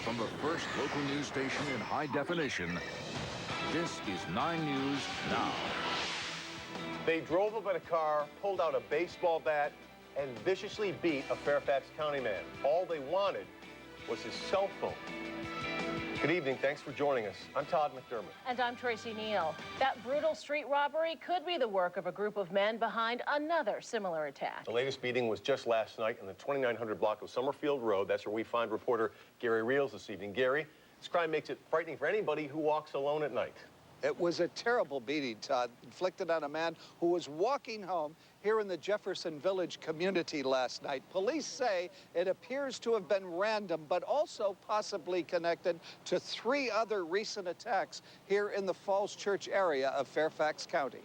From the first local news station in high definition, this is 9 News Now. They drove up in a car, pulled out a baseball bat, and viciously beat a Fairfax County man. All they wanted was his cell phone. Good evening. Thanks for joining us. I'm Todd McDermott. And I'm Tracy Neal. That brutal street robbery could be the work of a group of men behind another similar attack. The latest beating was just last night in the 2900 block of Summerfield Road. That's where we find reporter Gary Reels this evening. Gary, this crime makes it frightening for anybody who walks alone at night. It was a terrible beating, Todd, inflicted on a man who was walking home here in the Jefferson Village community last night. Police say it appears to have been random, but also possibly connected to 3 other recent attacks here in the Falls Church area of Fairfax County.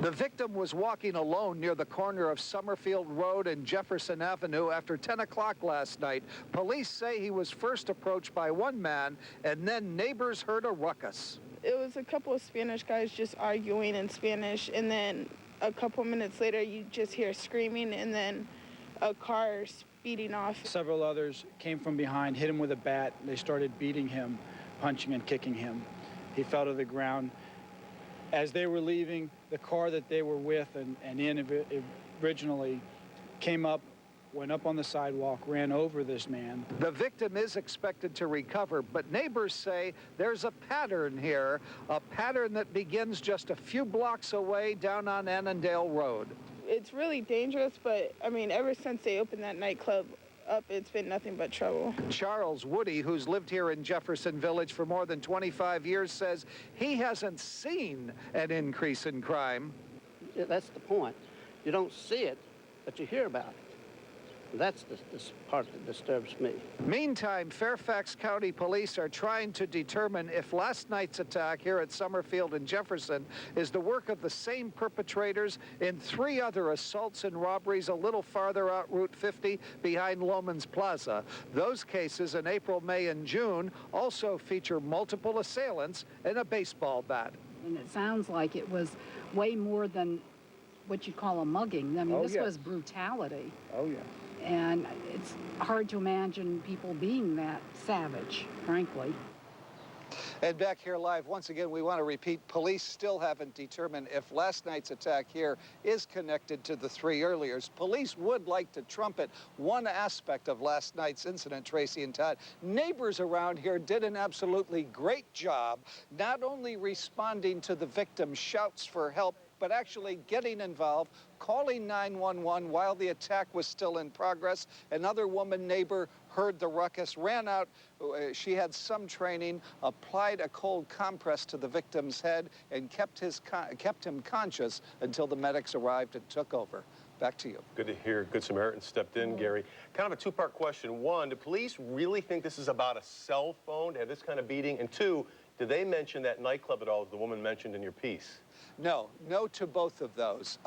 The victim was walking alone near the corner of Summerfield Road and Jefferson Avenue after 10 o'clock last night. Police say he was first approached by one man, and then neighbors heard a ruckus. It was a couple of Spanish guys just arguing in Spanish, and then a couple minutes later you just hear screaming, and then a car speeding off. Several others came from behind, hit him with a bat. They started beating him, punching and kicking him. He fell to the ground. As they were leaving, the car that they were with and in originally came up, went up on the sidewalk, ran over this man. The victim is expected to recover, but neighbors say there's a pattern here, a pattern that begins just a few blocks away down on Annandale Road. It's really dangerous, but I mean, ever since they opened that nightclub up, it's been nothing but trouble. Charles Woody, who's lived here in Jefferson Village for more than 25 years, says he hasn't seen an increase in crime. That's the point. You don't see it, but you hear about it. That's the part that disturbs me. Meantime, Fairfax County Police are trying to determine if last night's attack here at Summerfield and Jefferson is the work of the same perpetrators in 3 other assaults and robberies a little farther out Route 50 behind Loman's Plaza. Those cases in April, May, and June also feature multiple assailants and a baseball bat. And it sounds like it was way more than what you call a mugging. I mean, this was brutality. Oh, yeah. And it's hard to imagine people being that savage, frankly. And back here live, once again, we want to repeat, police still haven't determined if last night's attack here is connected to the 3 earliers. Police would like to trumpet one aspect of last night's incident, Tracy and Todd. Neighbors around here did an absolutely great job, not only responding to the victim's shouts for help, but actually getting involved, calling 911 while the attack was still in progress. Another woman neighbor heard the ruckus, ran out. She had some training, applied a cold compress to the victim's head, and kept him conscious until the medics arrived and took over. Back to you. Good to hear Good Samaritan stepped in, Gary. Kind of a 2-part question. 1, do police really think this is about a cell phone to have this kind of beating? And 2, did they mention that nightclub at all, as the woman mentioned in your piece? No to both of those.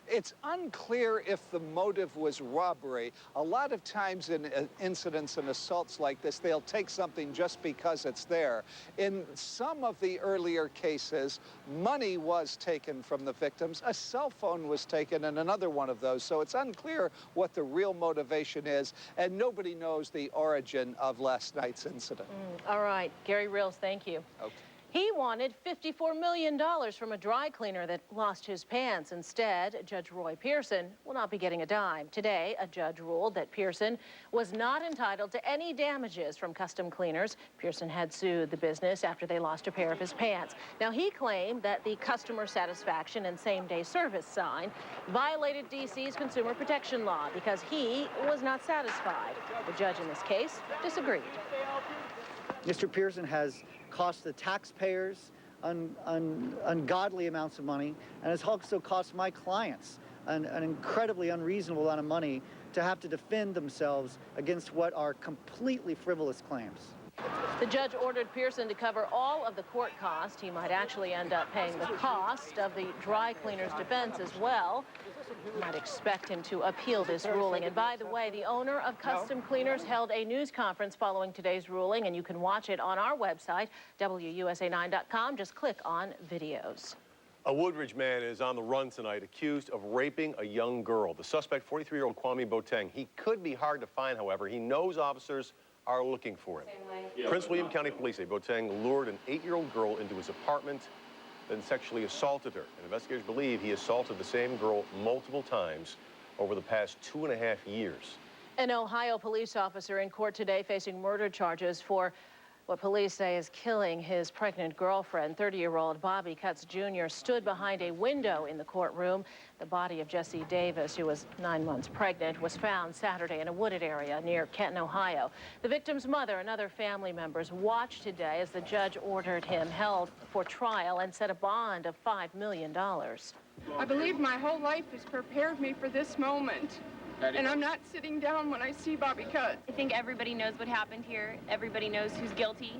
It's unclear if the motive was robbery. A lot of times in incidents and assaults like this, they'll take something just because it's there. In some of the earlier cases, money was taken from the victims. A cell phone was taken in another one of those. So it's unclear what the real motivation is, and nobody knows the origin of last night's incident. All right, Gary Reels, thank you. Okay. He wanted $54 million from a dry cleaner that lost his pants. Instead, Judge Roy Pearson will not be getting a dime. Today, a judge ruled that Pearson was not entitled to any damages from custom cleaners. Pearson had sued the business after they lost a pair of his pants. Now, he claimed that the customer satisfaction and same-day service sign violated D.C.'s consumer protection law because he was not satisfied. The judge in this case disagreed. Mr. Pearson has cost the taxpayers ungodly amounts of money, and has also cost my clients an incredibly unreasonable amount of money to have to defend themselves against what are completely frivolous claims. The judge ordered Pearson to cover all of the court costs. He might actually end up paying the cost of the dry cleaner's defense as well. You might expect him to appeal this ruling. And by the way, the owner of Custom Cleaners held a news conference following today's ruling, and you can watch it on our website, WUSA9.com. Just click on videos. A Woodridge man is on the run tonight, accused of raping a young girl. The suspect, 43-year-old Kwame Boateng. He could be hard to find, however. He knows officers are looking for him. Prince William County Police say Boateng lured an 8-year-old girl into his apartment, then sexually assaulted her. And investigators believe he assaulted the same girl multiple times over the past 2.5 years. An Ohio police officer in court today facing murder charges for what police say is killing his pregnant girlfriend. 30-year-old Bobby Cutts Jr. stood behind a window in the courtroom. The body of Jessie Davis, who was 9 months pregnant, was found Saturday in a wooded area near Canton, Ohio. The victim's mother and other family members watched today as the judge ordered him held for trial and set a bond of $5 million. I believe my whole life has prepared me for this moment. And I'm not sitting down when I see Bobby Cutts. I think everybody knows what happened here. Everybody knows who's guilty.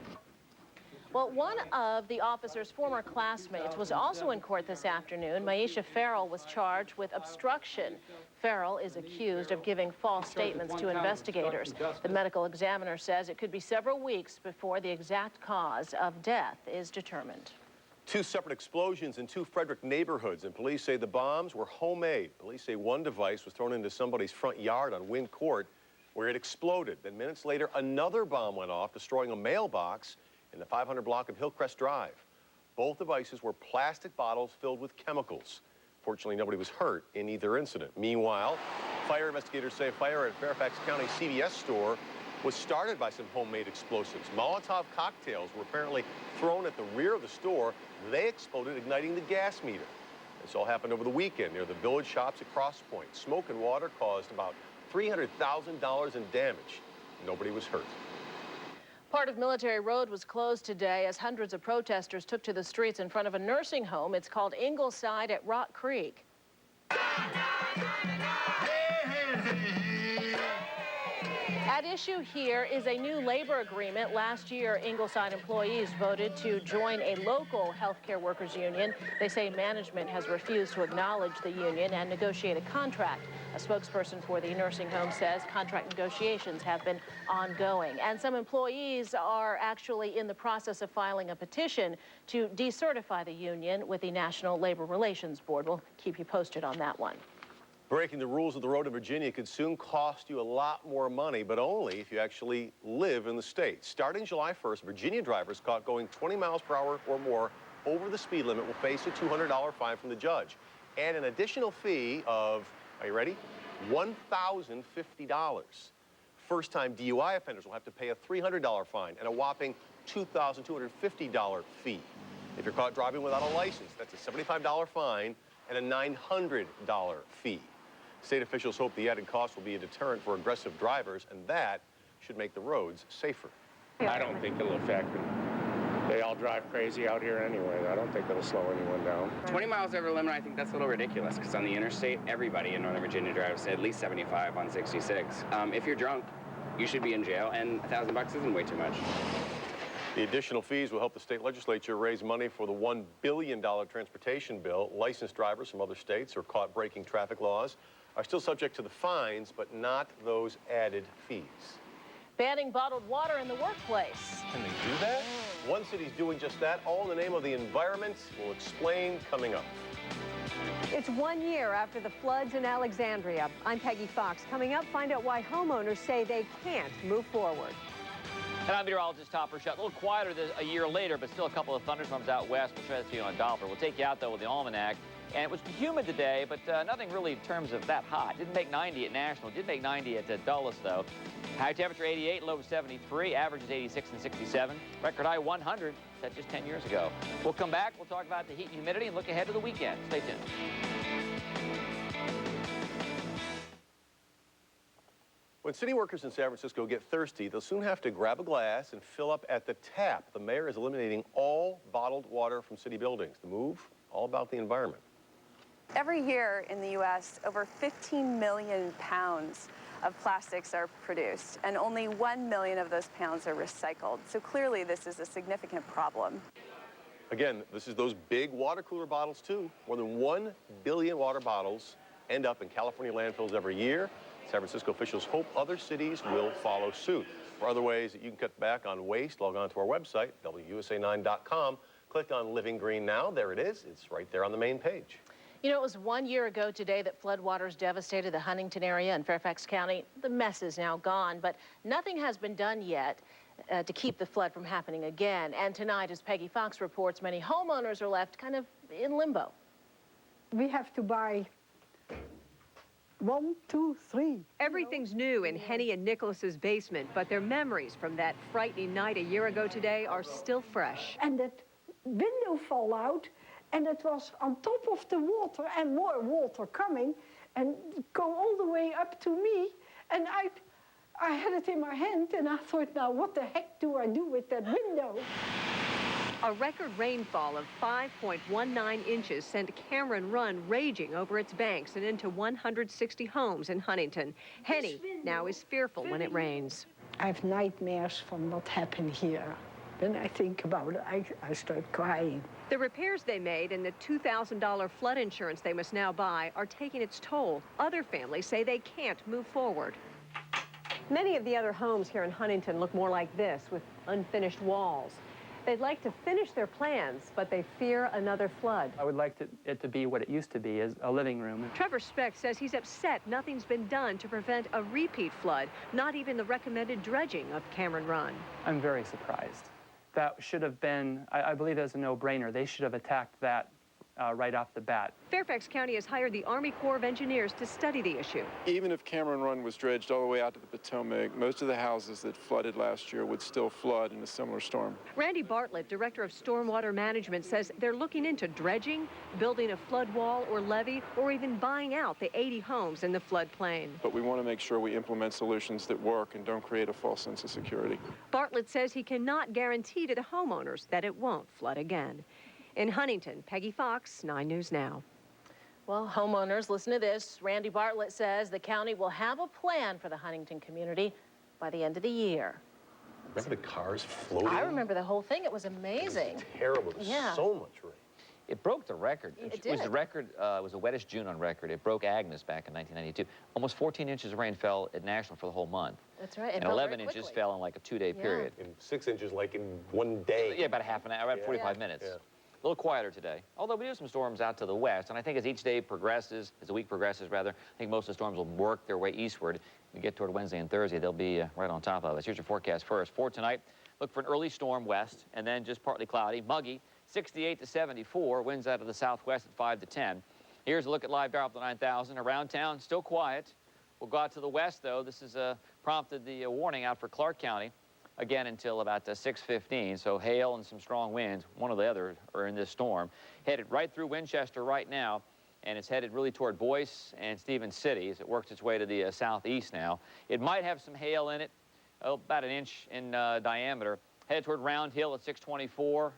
Well, one of the officer's former classmates was also in court this afternoon. Maisha Farrell was charged with obstruction. Farrell is accused of giving false statements to investigators. The medical examiner says it could be several weeks before the exact cause of death is determined. 2 separate explosions in 2 Frederick neighborhoods, and police say the bombs were homemade. Police say one device was thrown into somebody's front yard on Wynn Court, where it exploded. Then minutes later, another bomb went off, destroying a mailbox in the 500 block of Hillcrest Drive. Both devices were plastic bottles filled with chemicals. Fortunately, nobody was hurt in either incident. Meanwhile, fire investigators say a fire at Fairfax County CVS store was started by some homemade explosives. Molotov cocktails were apparently thrown at the rear of the store. They exploded, igniting the gas meter. This all happened over the weekend near the village shops at Cross Point. Smoke and water caused about $300,000 in damage. Nobody was hurt. Part of Military Road was closed today as hundreds of protesters took to the streets in front of a nursing home. It's called Ingleside at Rock Creek. At issue here is a new labor agreement. Last year, Ingleside employees voted to join a local healthcare workers union. They say management has refused to acknowledge the union and negotiate a contract. A spokesperson for the nursing home says contract negotiations have been ongoing. And some employees are actually in the process of filing a petition to decertify the union with the National Labor Relations Board. We'll keep you posted on that one. Breaking the rules of the road in Virginia could soon cost you a lot more money, but only if you actually live in the state. Starting July 1st, Virginia drivers caught going 20 miles per hour or more over the speed limit will face a $200 fine from the judge and an additional fee of, are you ready, $1,050. First-time DUI offenders will have to pay a $300 fine and a whopping $2,250 fee. If you're caught driving without a license, that's a $75 fine and a $900 fee. State officials hope the added cost will be a deterrent for aggressive drivers, and that should make the roads safer. I don't think it'll affect them. They all drive crazy out here anyway. I don't think it'll slow anyone down. 20 miles over the limit, I think that's a little ridiculous, because on the interstate, everybody in Northern Virginia drives at least 75 on 66. If you're drunk, you should be in jail, and $1,000 isn't way too much. The additional fees will help the state legislature raise money for the $1 billion transportation bill. Licensed drivers from other states or caught breaking traffic laws are still subject to the fines, but not those added fees. Banning bottled water in the workplace. Can they do that? One city's doing just that, all in the name of the environment. We'll explain coming up. It's 1 year after the floods in Alexandria. I'm Peggy Fox. Coming up, find out why homeowners say they can't move forward. And I'm meteorologist Topper Shut. A little quieter a year later, but still a couple of thunderstorms out west. We'll try to see you on a Doppler. We'll take you out, though, with the almanac. And it was humid today, but nothing really in terms of that hot. Didn't make 90 at National. Did make 90 at Dulles, though. High temperature 88, low 73. Averages 86 and 67. Record high 100. Set just 10 years ago. We'll come back. We'll talk about the heat and humidity and look ahead to the weekend. Stay tuned. When city workers in San Francisco get thirsty, they'll soon have to grab a glass and fill up at the tap. The mayor is eliminating all bottled water from city buildings. The move, all about the environment. Every year in the U.S., over 15 million pounds of plastics are produced, and only 1 million of those pounds are recycled. So clearly, this is a significant problem. Again, this is those big water cooler bottles, too. More than 1 billion water bottles end up in California landfills every year. San Francisco officials hope other cities will follow suit. For other ways that you can cut back on waste, log on to our website, WUSA9.com. Click on Living Green Now. There it is. It's right there on the main page. You know, it was 1 year ago today that floodwaters devastated the Huntington area and Fairfax County. The mess is now gone, but nothing has been done yet to keep the flood from happening again. And tonight, as Peggy Fox reports, many homeowners are left kind of in limbo. We have to buy 1, 2, 3. Everything's new in Henny and Nicholas's basement, but their memories from that frightening night a year ago today are still fresh. And that window fell out, and it was on top of the water, and more water coming, and go all the way up to me. And I had it in my hand, and I thought, now what the heck do I do with that window? A record rainfall of 5.19 inches sent Cameron Run raging over its banks and into 160 homes in Huntington. Henny now is fearful when it rains. I have nightmares from what happened here. When I think about it, I start crying. The repairs they made and the $2,000 flood insurance they must now buy are taking its toll. Other families say they can't move forward. Many of the other homes here in Huntington look more like this, with unfinished walls. They'd like to finish their plans, but they fear another flood. I would like it to be what it used to be, as a living room. Trevor Speck says he's upset nothing's been done to prevent a repeat flood, not even the recommended dredging of Cameron Run. I'm very surprised. That should have been, I believe, as a no-brainer. They should have attacked that right off the bat. Fairfax County has hired the Army Corps of Engineers to study the issue. Even if Cameron Run was dredged all the way out to the Potomac, most of the houses that flooded last year would still flood in a similar storm. Randy Bartlett, Director of Stormwater Management, says they're looking into dredging, building a flood wall or levee, or even buying out the 80 homes in the floodplain. But we want to make sure we implement solutions that work and don't create a false sense of security. Bartlett says he cannot guarantee to the homeowners that it won't flood again. In Huntington, Peggy Fox, 9 News Now. Well, homeowners, listen to this. Randy Bartlett says the county will have a plan for the Huntington community by the end of the year. Remember the cars floating? I remember the whole thing. It was amazing. It was terrible. There was so much rain. It broke the record. It was did. the record. It was the wettest June on record. It broke Agnes back in 1992. Almost 14 inches of rain fell at National for the whole month. That's right. And 11 inches fell in like a 2-day period. And 6 inches like in 1 day. Yeah, about a half an hour, about 45 minutes. Yeah. A little quieter today, although we do have some storms out to the west, and I think as each day progresses, as the week progresses rather, I think most of the storms will work their way eastward. We get toward Wednesday and Thursday, they'll be right on top of us. Here's your forecast first. For tonight, look for an early storm west, and then just partly cloudy, muggy, 68 to 74, winds out of the southwest at 5 to 10. Here's a look at live Doppler 9000. Around town, still quiet. We'll go out to the west, though. This has prompted the warning out for Clark County. Again until about 6:15, so hail and some strong winds, one or the other, are in this storm. Headed right through Winchester right now, and it's headed really toward Boyce and Stevens City as it works its way to the southeast now. It might have some hail in it, about an inch in diameter. Headed toward Round Hill at 6:24,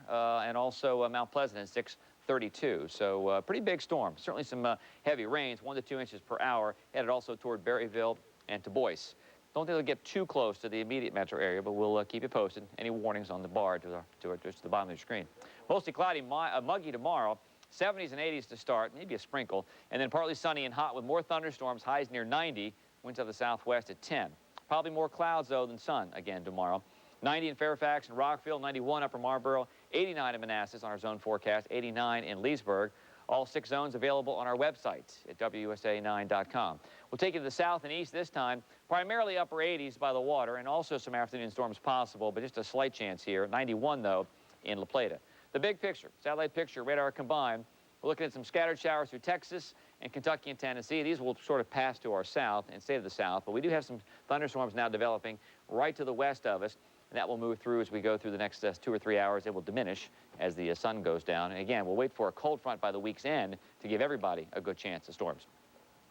and also Mount Pleasant at 6:32. So pretty big storm. Certainly some heavy rains, 1 to 2 inches per hour, headed also toward Berryville and to Boyce. Don't think it'll get too close to the immediate metro area, but we'll keep you posted. Any warnings on the bar to the bottom of your screen. Mostly cloudy, muggy tomorrow. 70s and 80s to start, maybe a sprinkle. And then partly sunny and hot with more thunderstorms, highs near 90, winds of the southwest at 10. Probably more clouds, though, than sun again tomorrow. 90 in Fairfax and Rockville, 91 Upper Marlboro, 89 in Manassas on our zone forecast, 89 in Leesburg. All 6 zones available on our website at WUSA9.com. We'll take you to the south and east this time, primarily upper 80s by the water, and also some afternoon storms possible, but just a slight chance here. 91, though, in La Plata. The big picture, satellite picture, radar combined, we're looking at some scattered showers through Texas and Kentucky and Tennessee. These will sort of pass to our south and stay to the south, but we do have some thunderstorms now developing right to the west of us. And that will move through as we go through the next 2 or 3 hours. It will diminish as the sun goes down. And again, we'll wait for a cold front by the week's end to give everybody a good chance of storms.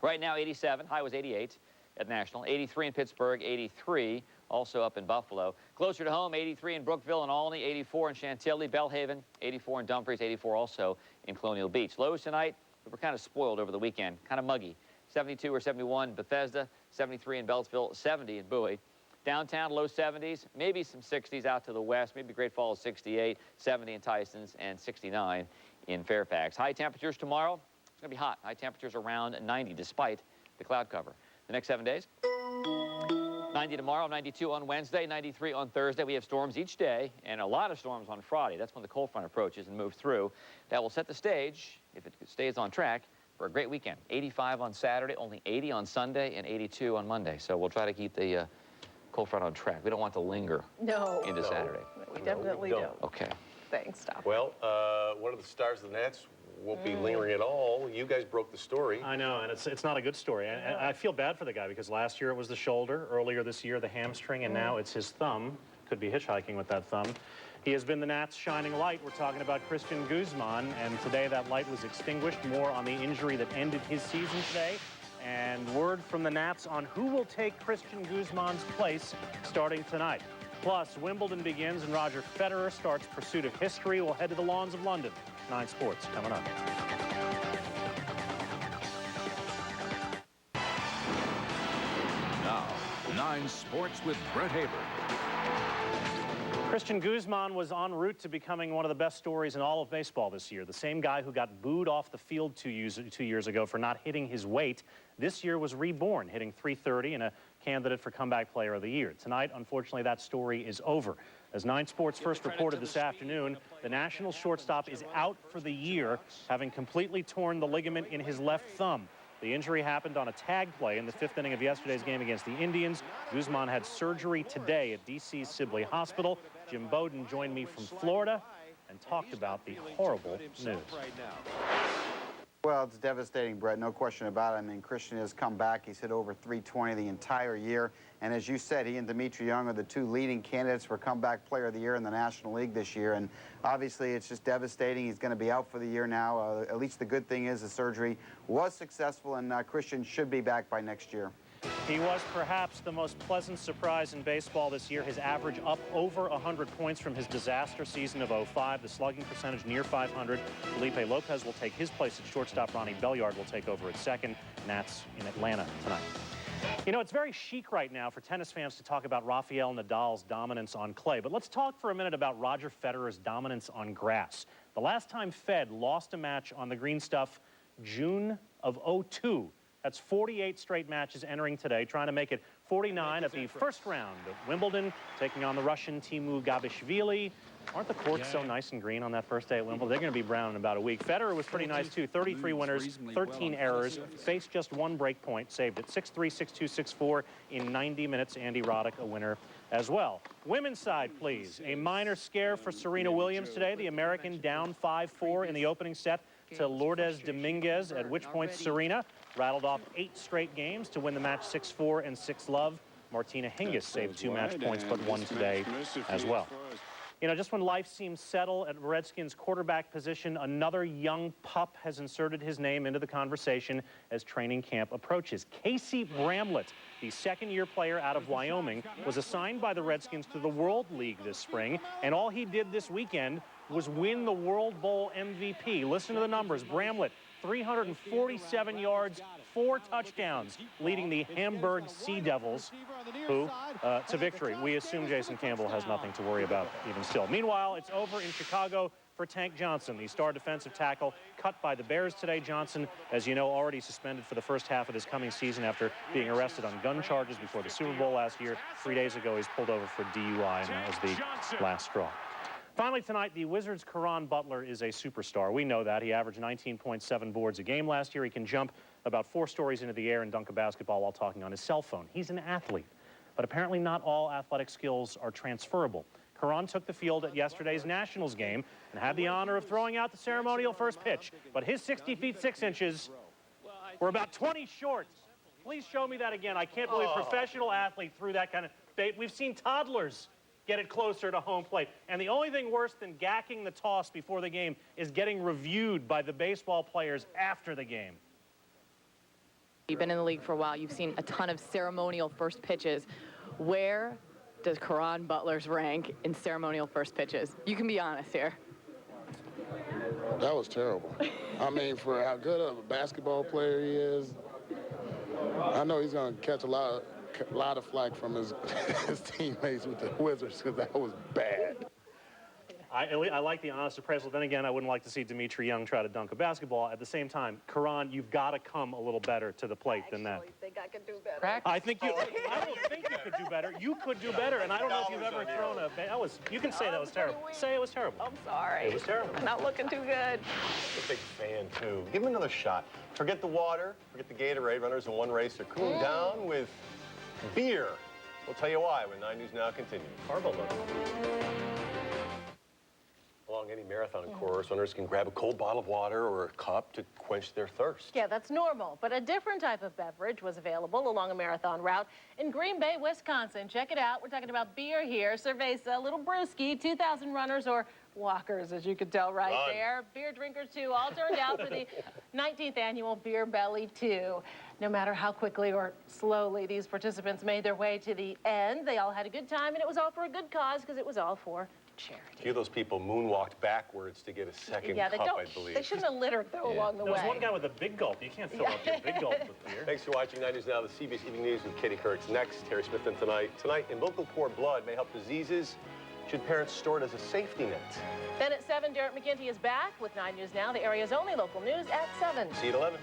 Right now, 87. High was 88 at National. 83 in Pittsburgh. 83 also up in Buffalo. Closer to home, 83 in Brookville and Albany. 84 in Chantilly, Bellhaven. 84 in Dumfries. 84 also in Colonial Beach. Lows tonight, we were kind of spoiled over the weekend. Kind of muggy. 72 or 71 in Bethesda. 73 in Beltsville. 70 in Bowie. Downtown, low 70s, maybe some 60s out to the west, maybe Great Falls 68, 70 in Tysons, and 69 in Fairfax. High temperatures tomorrow, it's going to be hot. High temperatures around 90 despite the cloud cover. The next 7 days, 90 tomorrow, 92 on Wednesday, 93 on Thursday. We have storms each day and a lot of storms on Friday. That's when the cold front approaches and moves through. That will set the stage, if it stays on track, for a great weekend. 85 on Saturday, only 80 on Sunday, and 82 on Monday. So we'll try to keep the cold front on track. We don't want to linger into Saturday. We definitely don't. Okay. Thanks, Tom. Well, one of the stars of the Nats won't be lingering at all. You guys broke the story. I know, and it's not a good story. And I feel bad for the guy because last year it was the shoulder, earlier this year the hamstring, and now it's his thumb. Could be hitchhiking with that thumb. He has been the Nats' shining light. We're talking about Christian Guzman, and today that light was extinguished. More on the injury that ended his season today, and word from the Nats on who will take Christian Guzman's place starting tonight. Plus, Wimbledon begins and Roger Federer starts pursuit of history. We'll head to the lawns of London. 9 Sports coming up. Now, 9 Sports with Brett Haber. Christian Guzman was en route to becoming one of the best stories in all of baseball this year. The same guy who got booed off the field 2 years ago for not hitting his weight, this year was reborn, hitting .330 and a candidate for Comeback Player of the Year. Tonight, unfortunately, that story is over. As 9 Sports first reported this afternoon, the national shortstop is out for the year, having completely torn the ligament in his left thumb. The injury happened on a tag play in the 5th inning of yesterday's game against the Indians. Guzman had surgery today at D.C.'s Sibley Hospital. Jim Bowden joined me from Florida and talked about the horrible news. Well, it's devastating, Brett, no question about it. I mean, Christian has come back. He's hit over .320 the entire year. And as you said, he and Dimitri Young are the 2 leading candidates for Comeback Player of the Year in the National League this year. And obviously, it's just devastating. He's going to be out for the year now. At least the good thing is the surgery was successful, and Christian should be back by next year. He was perhaps the most pleasant surprise in baseball this year. His average up over 100 points from his disaster season of '05. The slugging percentage near 500. Felipe Lopez will take his place at shortstop. Ronnie Belliard will take over at second. Nats in Atlanta tonight. You know, it's very chic right now for tennis fans to talk about Rafael Nadal's dominance on clay. But let's talk for a minute about Roger Federer's dominance on grass. The last time Fed lost a match on the green stuff, June of '02. That's 48 straight matches entering today, trying to make it 49 at the first round of Wimbledon, taking on the Russian Timu Gabishvili. Aren't the courts so nice and green on that first day at Wimbledon? They're going to be brown in about a week. Federer was pretty nice, too. 33 winners, 13 errors, faced just 1 break point, saved it. 6-3, 6-2, 6-4 in 90 minutes. Andy Roddick, a winner as well. Women's side, please. A minor scare for Serena Williams today. The American down 5-4 in the opening set to Lourdes Dominguez, at which point Serena rattled off 8 straight games to win the match 6-4 and 6-love. Martina Hingis saved 2 match points, but 1 today as well. You know, just when life seems settled at Redskins quarterback position, another young pup has inserted his name into the conversation as training camp approaches. Casey Bramlett, the second-year player out of Wyoming, was assigned by the Redskins to the World League this spring, and all he did this weekend was win the World Bowl MVP. Listen to the numbers. Bramlett, 347 yards, 4 touchdowns, leading the Hamburg Sea Devils to victory. We assume Jason Campbell has nothing to worry about even still. Meanwhile, it's over in Chicago for Tank Johnson, the star defensive tackle, cut by the Bears today. Johnson, as you know, already suspended for the first half of this coming season after being arrested on gun charges before the Super Bowl last year. 3 days ago, he's pulled over for DUI, and that was the last straw. Finally tonight, the Wizards' Caron Butler is a superstar. We know that. He averaged 19.7 boards a game last year. He can jump about 4 stories into the air and dunk a basketball while talking on his cell phone. He's an athlete, but apparently not all athletic skills are transferable. Caron took the field at yesterday's Nationals game and had the honor of throwing out the ceremonial first pitch, but his 60 feet 6 inches were about 20 short. Please show me that again. I can't believe a professional athlete threw that kind of bait. We've seen toddlers get it closer to home plate. And the only thing worse than gacking the toss before the game is getting reviewed by the baseball players after the game. You've been in the league for a while. You've seen a ton of ceremonial first pitches. Where does Caron Butler's rank in ceremonial first pitches? You can be honest here. That was terrible. I mean, for how good of a basketball player he is, I know he's going to catch a lot of flack from his teammates with the Wizards because that was bad. I like the honest appraisal. Then again, I wouldn't like to see Dimitri Young try to dunk a basketball. At the same time, Caron, you've got to come a little better to the plate than that. I think think I could do better. I think you. I don't think you could do better. You could do better, and I don't know if you've ever thrown a. That was. You can say that was terrible. Say it was terrible. I'm sorry. It was terrible. Not looking too good. I'm a big fan, too. Give him another shot. Forget the water, forget the Gatorade. Runners in one race are cooling down with beer. We'll tell you why when 9 News Now continues. Horrible. Along any marathon course, runners can grab a cold bottle of water or a cup to quench their thirst. Yeah, that's normal, but a different type of beverage was available along a marathon route in Green Bay, Wisconsin. Check it out. We're talking about beer here. Cerveza, little brewski, 2,000 runners, or walkers, as you could tell right there. Beer drinkers, too, all turned out for the 19th annual Beer Belly 2. No matter how quickly or slowly these participants made their way to the end, they all had a good time, and it was all for a good cause because it was all for charity. A few of those people moonwalked backwards to get a second cup, I believe. They shouldn't have littered, though, along the way. There was one guy with a big gulp. You can't fill up your big gulp with beer. Thanks for watching 9 News Now, the CBS Evening News with Katie Kurtz. Next, Terry Smith and Tonight. Tonight, umbilical cord blood may help diseases. Should parents store it as a safety net? Then at 7, Derek McGinty is back with 9 News Now, the area's only local news at 7. See you at 11.